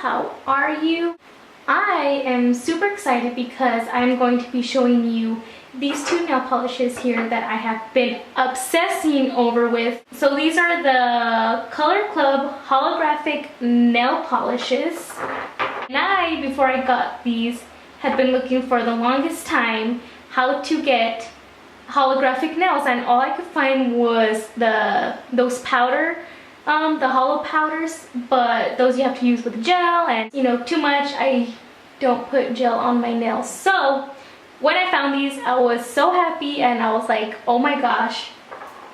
how are you? I am super excited because I'm going to be showing you these two nail polishes here that I have been obsessing over with. So these are the Color Club Holographic nail polishes. And I, before I got these, had been looking for the longest time how to get holographic nails, and all I could find was those powder, the hollow powders, but those you have to use with gel, and you know, too much. I don't put gel on my nails. So when I found these, I was so happy, and I was like, oh my gosh,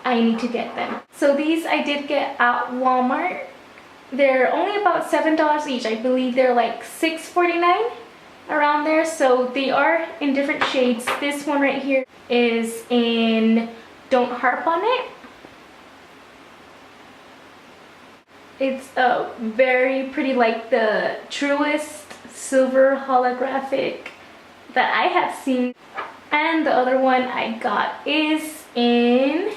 I need to get them. So these I did get at Walmart. They're only about $7 each. I believe they're like $6.49 around there. So they are in different shades. This one right here is in Don't Harp on It. It's very pretty, like the truest silver holographic that I have seen. And the other one I got is in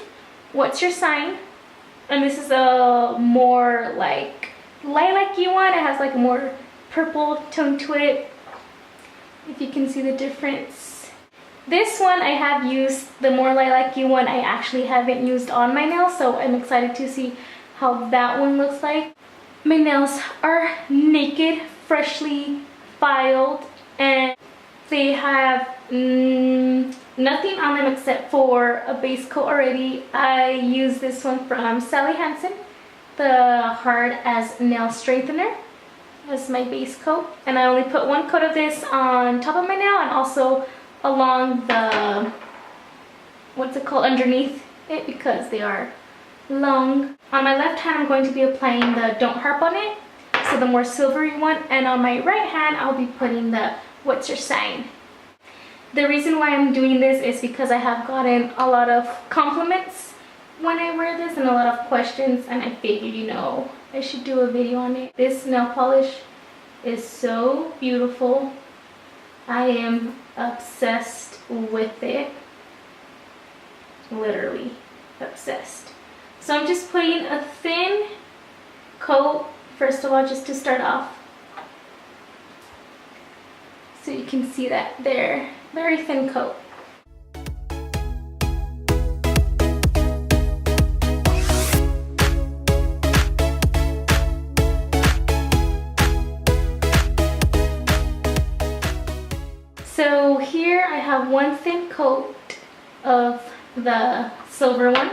What's Your Sign? And this is a more like lilac-y one. It has like more purple tone to it, if you can see the difference. This one I have used. The more lilac-y one I actually haven't used on my nails, so I'm excited to see how that one looks like. My nails are naked, freshly filed, and they have nothing on them except for a base coat already. I use this one from Sally Hansen, the Hard as Nail Strengthener, as my base coat. And I only put one coat of this on top of my nail and also along the, what's it called, underneath it, because they are long. On my left hand I'm going to be applying the Don't Harp on It, so the more silvery one, and on my right hand I'll be putting the What's Your Sign. The reason why I'm doing this is because I have gotten a lot of compliments when I wear this and a lot of questions, and I figured, you know, I should do a video on it. This nail polish is so beautiful. I am obsessed with it. Literally obsessed. So I'm just putting a thin coat, first of all, just to start off. So you can see that there. Very thin coat. So here I have one thin coat of the silver one.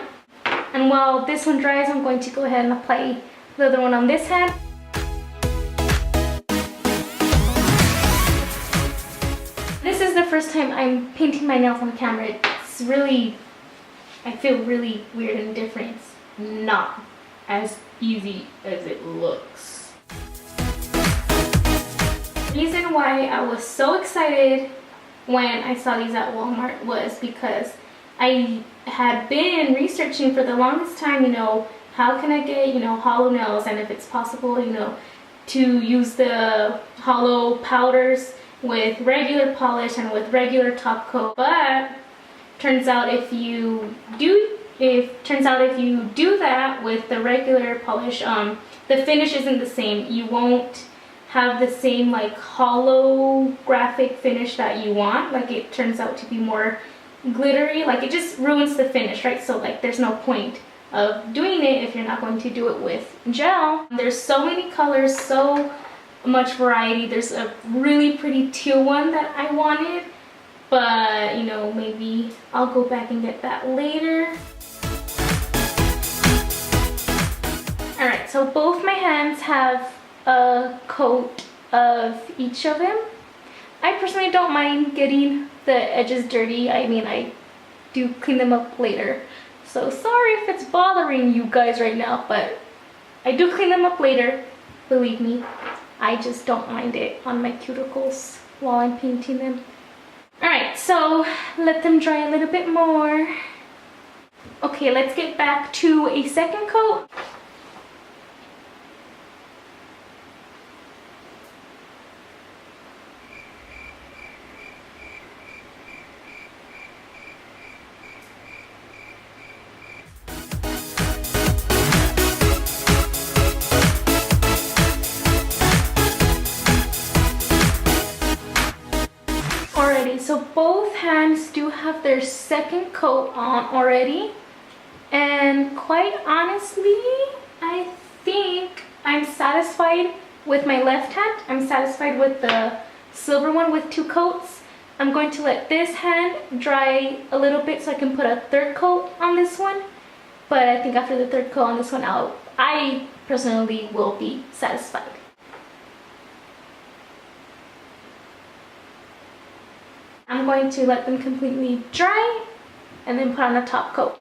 And while this one dries, I'm going to go ahead and apply the other one on this hand. This is the first time I'm painting my nails on camera. It's really, I feel really weird and different. It's not as easy as it looks. The reason why I was so excited when I saw these at Walmart was because I had been researching for the longest time, you know, how can I get, you know, hollow nails, and if it's possible, you know, to use the hollow powders with regular polish and with regular top coat. But turns out if you do that with the regular polish, the finish isn't the same. You won't have the same like holographic finish that you want. Like, it turns out to be more glittery. Like, it just ruins the finish, right? So like there's no point of doing it if you're not going to do it with gel. There's so many colors, so much variety. There's a really pretty teal one that I wanted, but you know, maybe I'll go back and get that later. Alright, so both my hands have a coat of each of them. I personally don't mind getting the edges dirty. I mean, I do clean them up later. So sorry if it's bothering you guys right now, but I do clean them up later. Believe me, I just don't mind it on my cuticles while I'm painting them. Alright, so let them dry a little bit more. Okay, let's get back to a second coat. so both hands do have their second coat on already. And quite honestly, I think I'm satisfied with my left hand. I'm satisfied with the silver one with 2 coats. I'm going to let this hand dry a little bit so I can put a third coat on this one. But I think after the third coat on this one, I personally will be satisfied. I'm going to let them completely dry and then put on a top coat.